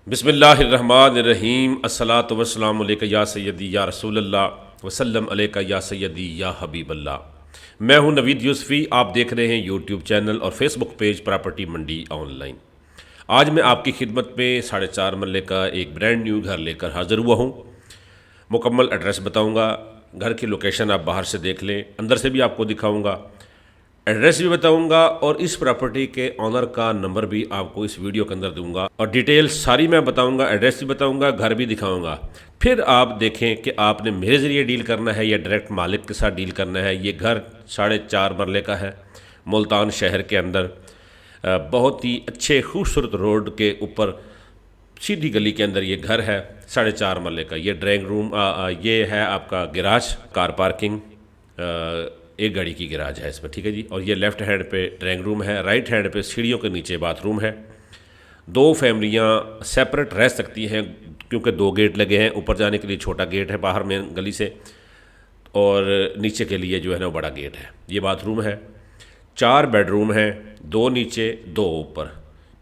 बिस्मिल्लाहिर्रहमानिर्रहीम अस्सलातु वस्सलामु अलैका या सय्यदी या रसूलल्लाह वसल्लम अलैका या सय्यदी या हबीबल्लाह। मैं हूं नवीद यूसफ़ी। आप देख रहे हैं यूट्यूब चैनल और फेसबुक पेज प्रॉपर्टी मंडी ऑनलाइन। आज मैं आपकी खिदमत में 4.5 मरले का एक ब्रांड न्यू घर लेकर हाज़िर हुआ हूं। मुकम्मल एड्रेस बताऊंगा, घर की लोकेशन आप बाहर से देख लें, अंदर से भी आपको दिखाऊंगा, एड्रेस भी बताऊंगा और इस प्रॉपर्टी के ऑनर का नंबर भी आपको इस वीडियो के अंदर दूंगा और डिटेल सारी मैं बताऊंगा, एड्रेस भी बताऊंगा, घर भी दिखाऊंगा। फिर आप देखें कि आपने मेरे ज़रिए डील करना है या डायरेक्ट मालिक के साथ डील करना है। ये घर 4.5 मरले का है, मुल्तान शहर के अंदर, बहुत ही अच्छे खूबसूरत रोड के ऊपर सीधी गली के अंदर ये घर है। 4.5 मरले का ये ड्राइंग रूम, ये है आपका गैराज, कार पार्किंग, एक गाड़ी की गैराज है इसमें, ठीक है जी। और ये लेफ़्ट हैंड पे ड्राइंग रूम है, राइट हैंड पे सीढ़ियों के नीचे बाथरूम है। 2 फैमिलियाँ सेपरेट रह सकती हैं क्योंकि 2 गेट लगे हैं। ऊपर जाने के लिए छोटा गेट है बाहर में गली से, और नीचे के लिए जो है ना वो बड़ा गेट है। ये बाथरूम है। 4 बेडरूम हैं, 2 नीचे 2 ऊपर।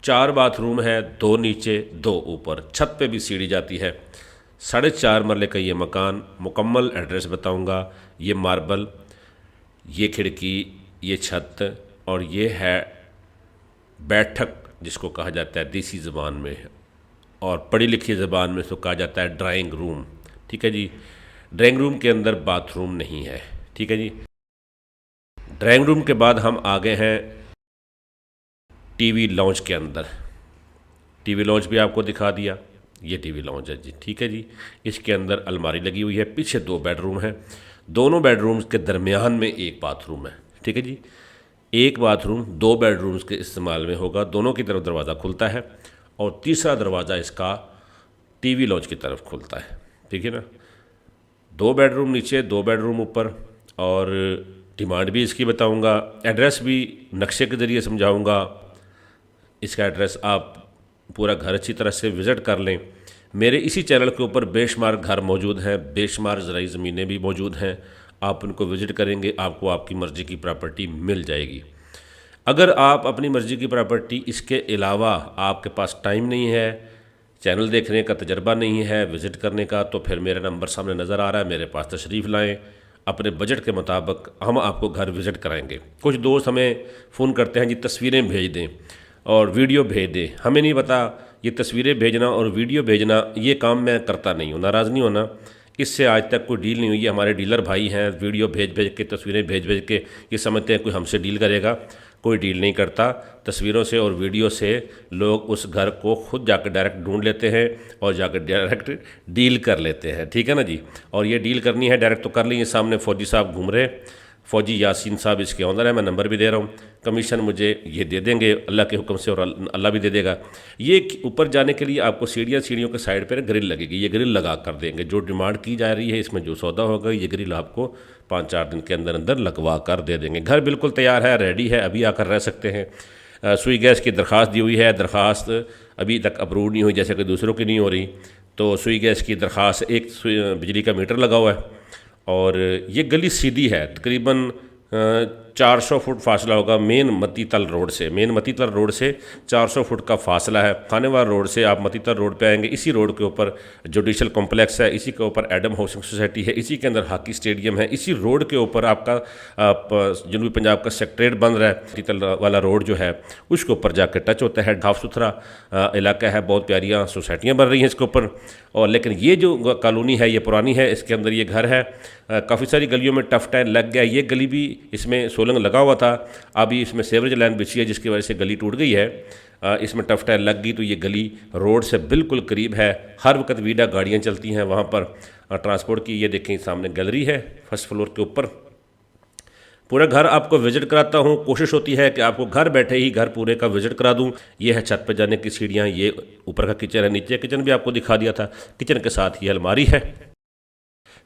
4 बाथरूम है, 2 नीचे 2 ऊपर। छत पे भी सीढ़ी जाती है। 4.5 मरले का ये मकान, मुकम्मल एड्रेस बताऊंगा। ये मार्बल, ये खिड़की, ये छत, और ये है बैठक जिसको कहा जाता है देसी ज़बान में, और पढ़ी लिखी ज़बान में इसको कहा जाता है ड्राइंग रूम, ठीक है जी। ड्राइंग रूम के अंदर बाथरूम नहीं है, ठीक है जी। ड्राइंग रूम के बाद हम आ गए हैं टीवी लॉन्च के अंदर। टीवी लॉन्च भी आपको दिखा दिया। ये टीवी लॉन्च है जी, ठीक है जी। इसके अंदर अलमारी लगी हुई है। पीछे 2 बेडरूम हैं। दोनों बेडरूम्स के दरमियान में एक बाथरूम है, ठीक है जी। एक बाथरूम 2 बेडरूम्स के इस्तेमाल में होगा। दोनों की तरफ दरवाज़ा खुलता है और तीसरा दरवाज़ा इसका टीवी लॉन्च की तरफ खुलता है, ठीक है ना। 2 बेडरूम नीचे, 2 बेडरूम ऊपर, और डिमांड भी इसकी बताऊंगा, एड्रेस भी नक्शे के ज़रिए समझाऊंगा। इसका एड्रेस आप पूरा घर अच्छी तरह से विज़िट कर लें। मेरे इसी चैनल के ऊपर बेशुमार घर मौजूद हैं, बेशुमार ज़राई ज़मीनें भी मौजूद हैं। आप उनको विज़िट करेंगे, आपको आपकी मर्ज़ी की प्रॉपर्टी मिल जाएगी। अगर आप अपनी मर्ज़ी की प्रॉपर्टी, इसके अलावा आपके पास टाइम नहीं है, चैनल देखने का तजर्बा नहीं है, विज़िट करने का, तो फिर मेरा नंबर सामने नज़र आ रहा है, मेरे पास तशरीफ़ लाएँ। अपने बजट के मुताबिक हम आपको घर विज़िट कराएंगे। कुछ दोस्त हमें फ़ोन करते हैं जी तस्वीरें भेज दें और वीडियो भेज दें। हमें नहीं पता ये तस्वीरें भेजना और वीडियो भेजना, ये काम मैं करता नहीं हूँ। नाराज़ नहीं होना, इससे आज तक कोई डील नहीं हुई है। हमारे डीलर भाई हैं, वीडियो भेज भेज के, तस्वीरें भेज भेज के ये समझते हैं कोई हमसे डील करेगा। कोई डील नहीं करता। तस्वीरों से और वीडियो से लोग उस घर को खुद जाकर डायरेक्ट ढूंढ लेते हैं और जाकर डायरेक्ट डील कर लेते हैं, ठीक है ना जी। और ये डील करनी है डायरेक्ट तो कर ली। सामने फ़ौजी साहब घूम रहे, फ़ौजी यासीन साहब इसके ऑनर है, मैं नंबर भी दे रहा हूँ। कमीशन मुझे ये दे देंगे अल्लाह के हुक्म से, और अल्लाह भी दे देगा। ये ऊपर जाने के लिए आपको सीढ़ियों के साइड पर ग्रिल लगेगी, ये ग्रिल लगा कर देंगे। जो डिमांड की जा रही है, इसमें जो सौदा होगा, ये ग्रिल आपको 5-4 दिन के अंदर अंदर लगवा कर दे देंगे। घर बिल्कुल तैयार है, रेडी है, अभी आकर रह सकते हैं। सुई गैस की दरख्वास्त दी हुई है, दरख्वास्त अभी तक अप्रूव नहीं हुई, जैसे कि दूसरों की नहीं हो रही। तो सुई गैस की दरख्वास्त, एक बिजली का मीटर लगा हुआ है, और ये गली सीधी है। तकरीबन 400 फुट फासला होगा मेन मतीतल रोड से। मेन मतीतल रोड से 400 फुट का फासला है। खानेवाल रोड से आप मतीतल रोड पे आएंगे, इसी रोड के ऊपर जुडिशल कॉम्प्लेक्स है, इसी के ऊपर एडम हाउसिंग सोसाइटी है, इसी के अंदर हॉकी स्टेडियम है, इसी रोड के ऊपर आपका जनूबी पंजाब का सेक्रेटरीट बन रहा है। मतीतल वाला रोड जो है उसके ऊपर जाकर टच होता है। साफ सुथरा इलाका है, बहुत प्यारियाँ सोसाइटियाँ बन रही हैं इसके ऊपर। और लेकिन ये जो कॉलोनी है ये पुरानी है, इसके अंदर ये घर है। काफ़ी सारी गलियों में टफ टाइम लग गया। ये गली भी, इसमें सोलंग लगा हुआ था, अभी इसमें सेवरेज लाइन बिछी है जिसकी वजह से गली टूट गई है। इसमें टफ टाइम लग गई, तो ये गली रोड से बिल्कुल करीब है। हर वक्त वीडा गाड़ियाँ चलती हैं वहाँ पर ट्रांसपोर्ट की। ये देखें सामने गैलरी है फर्स्ट फ्लोर के ऊपर। पूरा घर आपको विजिट कराता हूँ। कोशिश होती है कि आपको घर बैठे ही घर पूरे का विजिट करा दूँ। ये है छत पर जाने की सीढ़ियाँ, ये ऊपर का किचन है, नीचे किचन भी आपको दिखा दिया था। किचन के साथ ही अलमारी है।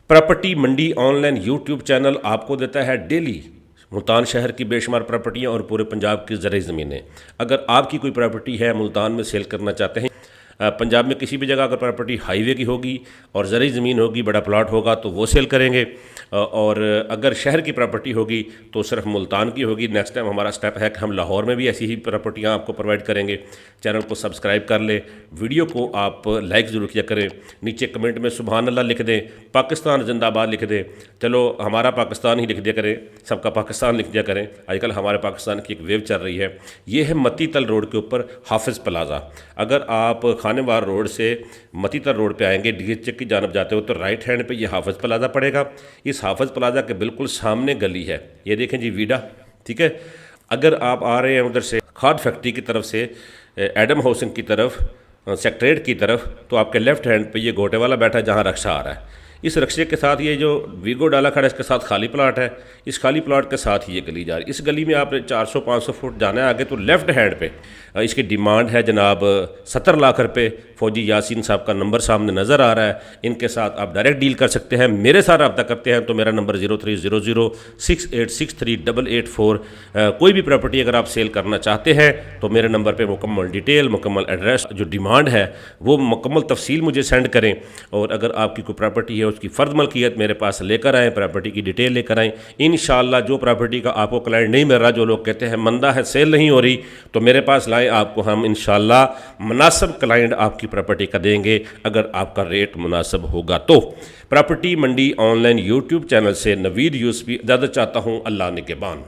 प्रॉपर्टी मंडी ऑनलाइन यूट्यूब चैनल आपको देता है डेली मुल्तान शहर की बेशुमार प्रॉपर्टियाँ और पूरे पंजाब की ज़राई ज़मीनें। अगर आपकी कोई प्रॉपर्टी है मुल्तान में सेल करना चाहते हैं, पंजाब में किसी भी जगह अगर प्रॉपर्टी हाईवे की होगी और ज़रूरी ज़मीन होगी, बड़ा प्लाट होगा तो वो सेल करेंगे, और अगर शहर की प्रॉपर्टी होगी तो सिर्फ मुल्तान की होगी। नेक्स्ट टाइम हमारा स्टेप है कि हम लाहौर में भी ऐसी ही प्रॉपर्टियाँ आपको प्रोवाइड करेंगे। चैनल को सब्सक्राइब कर लें, वीडियो को आप लाइक ज़रूर किया करें, नीचे कमेंट में सुभान अल्लाह लिख दें, पाकिस्तान जिंदाबाद लिख दें। चलो हमारा पाकिस्तान ही लिख दिया करें, सबका पाकिस्तान लिख दिया करें। आजकल हमारे पाकिस्तान की एक वेव चल रही है। ये है मती तल रोड के ऊपर हाफिज़ प्लाज़ा। अगर आप खानेवार रोड से मती तल रोड पे आएंगे, डीएच की जानब जाते हो तो राइट हैंड पे ये हाफिज़ प्लाज़ा पड़ेगा। इस हाफिज़ प्लाज़ा के बिल्कुल सामने गली है, ये देखें जी वीडा, ठीक है। अगर आप आ रहे हैं उधर से खाद फैक्ट्री की तरफ से एडम हाउसिंग की तरफ, सेक्रेटरीट की तरफ, तो आपके लेफ्ट हैंड पे ये गोटे वाला बैठा है जहाँ रक्षा आ रहा है। इस रक्शे के साथ ये जो वीगो डाला खड़ा है, इसके साथ खाली प्लाट है। इस खाली प्लाट के साथ ही ये गली जा रही है। इस गली में आपने 400-500 फुट जाना है आगे, तो लेफ़्ट हैंड पे इसकी डिमांड है जनाब 70 लाख रुपए। फौजी यासीन साहब का नंबर सामने नज़र आ रहा है, इनके साथ आप डायरेक्ट डील कर सकते हैं। मेरे साथ रब्ता करते हैं तो मेरा नंबर 030068638884। कोई भी प्रॉपर्टी अगर आप सेल करना चाहते हैं तो मेरे नंबर पर मुकम्मल डिटेल, मुकम्मल एड्रेस, जो डिमांड है वो मुकम्मल तफसील मुझे सेंड करें। और अगर आपकी कोई प्रॉपर्टी है उसकी फ़र्द मलकियत मेरे पास लेकर आएँ, प्रॉपर्टी की डिटेल लेकर आएँ। इंशाअल्लाह जो प्रॉपर्टी का आपको क्लाइंट नहीं मिल रहा, जो लोग कहते हैं मंदा है, सेल नहीं हो रही, तो मेरे पास लाएँ, आपको हम इंशाअल्लाह मुनासिब क्लाइंट आपकी प्रॉपर्टी का देंगे, अगर आपका रेट मुनासिब होगा तो। प्रॉपर्टी मंडी ऑनलाइन यूट्यूब चैनल से नवीद यूसुफी इजाज़त चाहता हूँ। अल्लाह निगहबान।